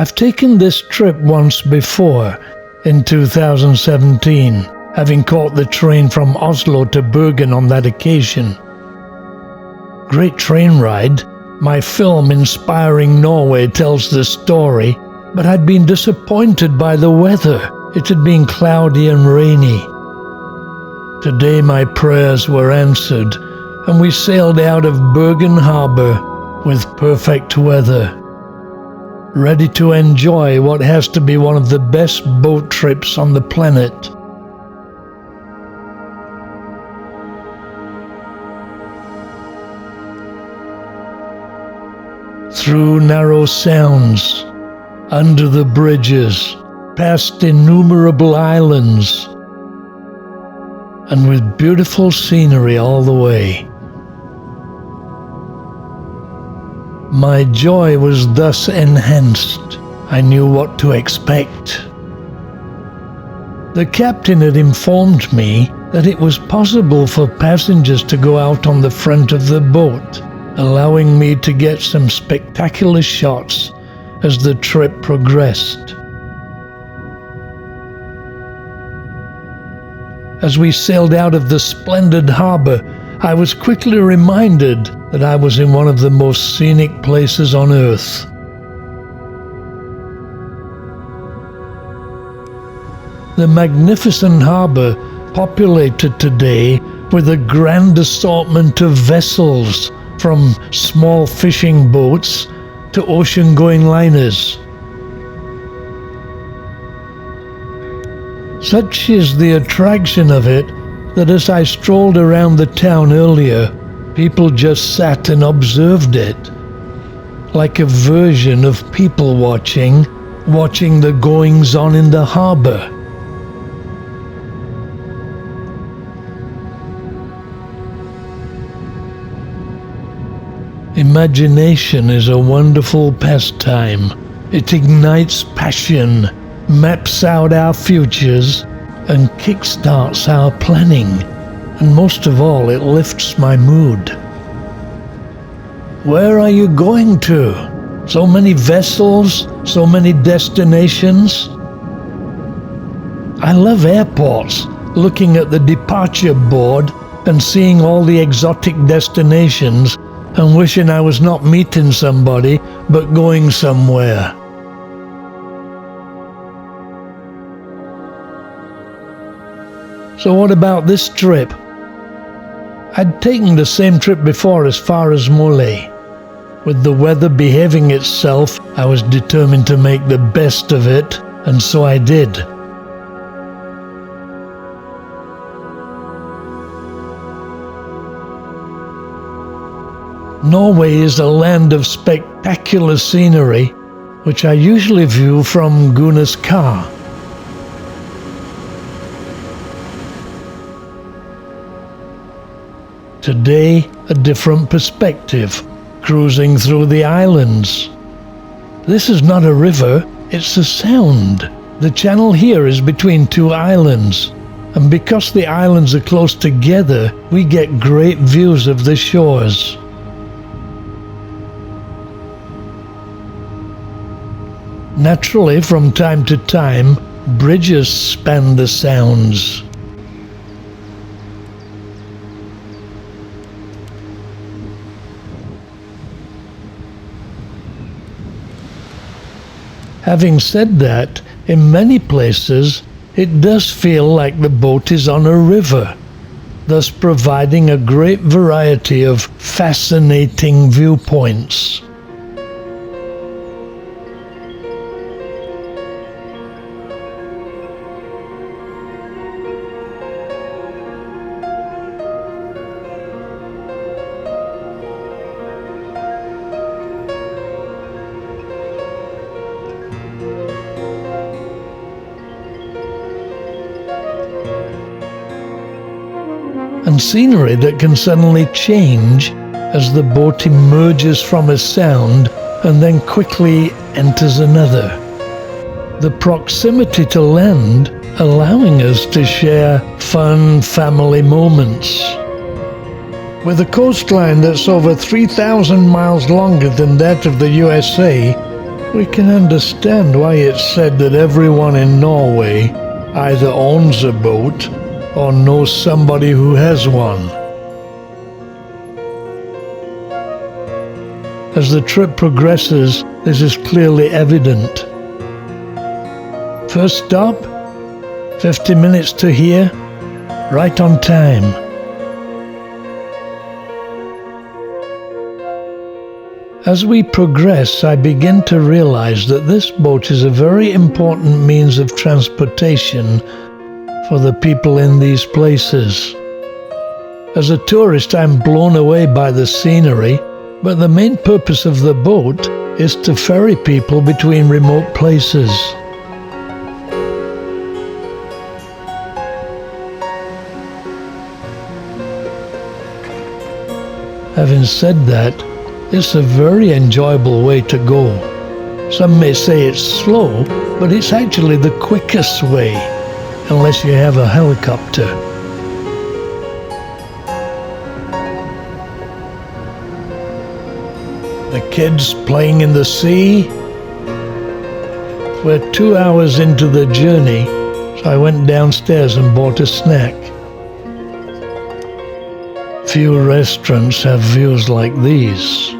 I've taken this trip once before, in 2017, having caught the train from Oslo to Bergen on that occasion. Great train ride. My film Inspiring Norway tells the story, but I'd been disappointed by the weather. It had been cloudy and rainy. Today my prayers were answered, and we sailed out of Bergen Harbour with perfect weather, ready to enjoy what has to be one of the best boat trips on the planet. Through narrow sounds, under the bridges, past innumerable islands, and with beautiful scenery all the way. My joy was thus enhanced. I knew what to expect. The captain had informed me that it was possible for passengers to go out on the front of the boat, allowing me to get some spectacular shots as the trip progressed. As we sailed out of the splendid harbour, I was quickly reminded that I was in one of the most scenic places on earth. The magnificent harbour, populated today with a grand assortment of vessels, from small fishing boats to ocean-going liners. Such is the attraction of it that as I strolled around the town earlier, people just sat and observed it, like a version of people watching the goings-on in the harbour. Imagination is a wonderful pastime. It ignites passion, maps out our futures, and kickstarts our planning. And most of all, it lifts my mood. Where are you going to? So many vessels, so many destinations. I love airports, looking at the departure board and seeing all the exotic destinations and wishing I was not meeting somebody, but going somewhere. So what about this trip? I'd taken the same trip before as far as Selje. With the weather behaving itself, I was determined to make the best of it, and so I did. Norway is a land of spectacular scenery, which I usually view from Gunnar's car. Today, a different perspective, cruising through the islands. This is not a river, it's a sound. The channel here is between two islands, and because the islands are close together, we get great views of the shores. Naturally, from time to time, bridges span the sounds. Having said that, in many places, it does feel like the boat is on a river, thus providing a great variety of fascinating viewpoints. And scenery that can suddenly change as the boat emerges from a sound and then quickly enters another. The proximity to land allowing us to share fun family moments. With a coastline that's over 3,000 miles longer than that of the USA, We can understand why it's said that everyone in Norway either owns a boat or knows somebody who has one. As the trip progresses, this is clearly evident. First stop, 50 minutes to here, right on time. As we progress, I begin to realize that this boat is a very important means of transportation for the people in these places. As a tourist, I'm blown away by the scenery, but the main purpose of the boat is to ferry people between remote places. Having said that, it's a very enjoyable way to go. Some may say it's slow, but it's actually the quickest way, unless you have a helicopter. The kids playing in the sea. We're 2 hours into the journey, so I went downstairs and bought a snack. Few restaurants have views like these.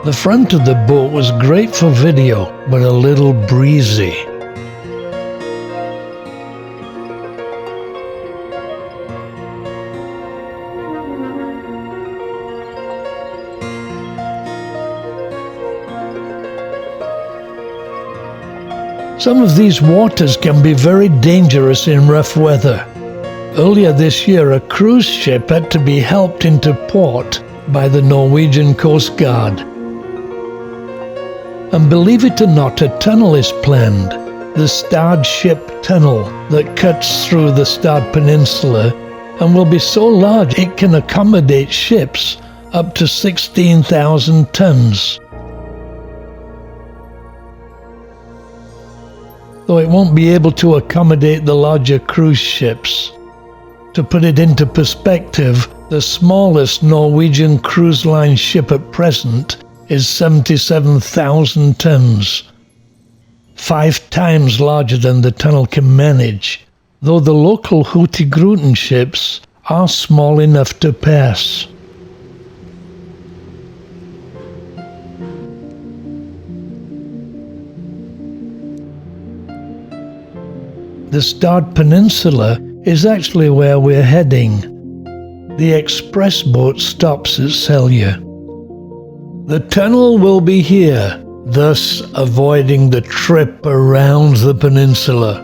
The front of the boat was great for video, but a little breezy. Some of these waters can be very dangerous in rough weather. Earlier this year, a cruise ship had to be helped into port by the Norwegian Coast Guard. And believe it or not, a tunnel is planned, the Stad ship tunnel that cuts through the Stad Peninsula and will be so large it can accommodate ships up to 16,000 tons. Though it won't be able to accommodate the larger cruise ships. To put it into perspective, the smallest Norwegian cruise line ship at present is 77,000 tons, 5 times larger than the tunnel can manage, though the local Hurtigruten ships are small enough to pass. The Stad Peninsula is actually where we're heading. The Expressboat stops at Selje. The tunnel will be here, thus avoiding the trip around the peninsula.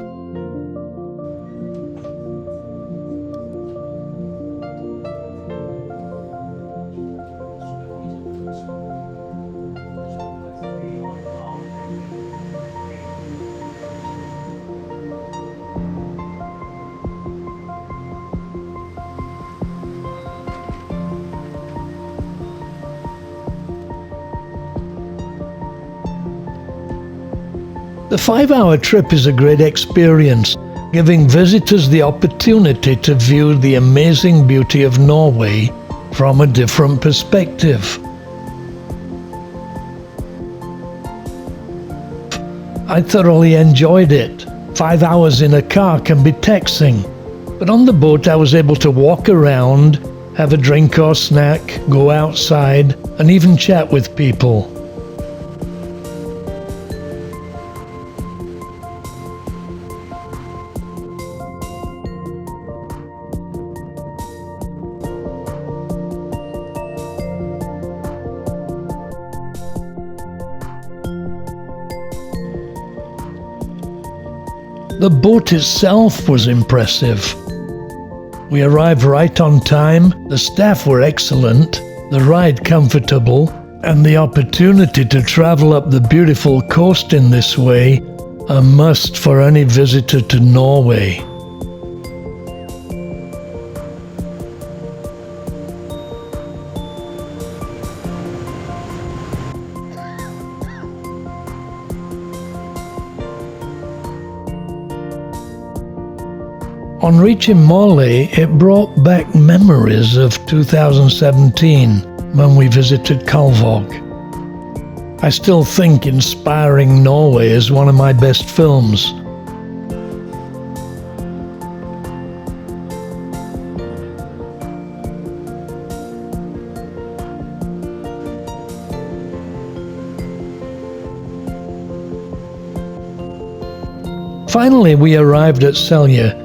The 5-hour trip is a great experience, giving visitors the opportunity to view the amazing beauty of Norway from a different perspective. I thoroughly enjoyed it. 5 hours in a car can be taxing, but on the boat I was able to walk around, have a drink or snack, go outside, and even chat with people. The boat itself was impressive. We arrived right on time, the staff were excellent, the ride comfortable, and the opportunity to travel up the beautiful coast in this way, a must for any visitor to Norway. On reaching Morley, it brought back memories of 2017 when we visited Kalvåg. I still think Inspiring Norway is one of my best films. Finally, we arrived at Selje.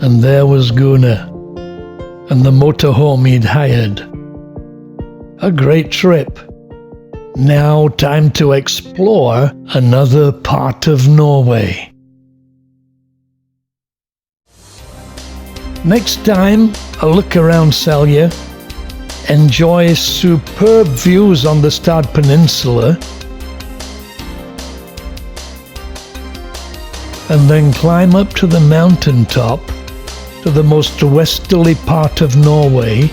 And there was Gunnar and the motorhome he'd hired. A great trip. Now time to explore another part of Norway. Next time, a look around Selje. Enjoy superb views on the Stad Peninsula, and then climb up to the mountaintop to the most westerly part of Norway.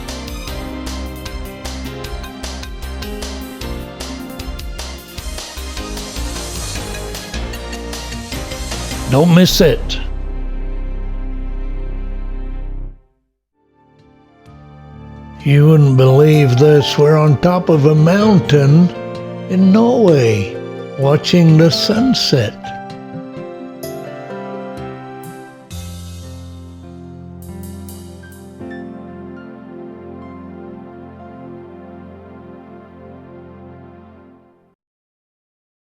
Don't miss it. You wouldn't believe this. We're on top of a mountain in Norway, watching the sunset.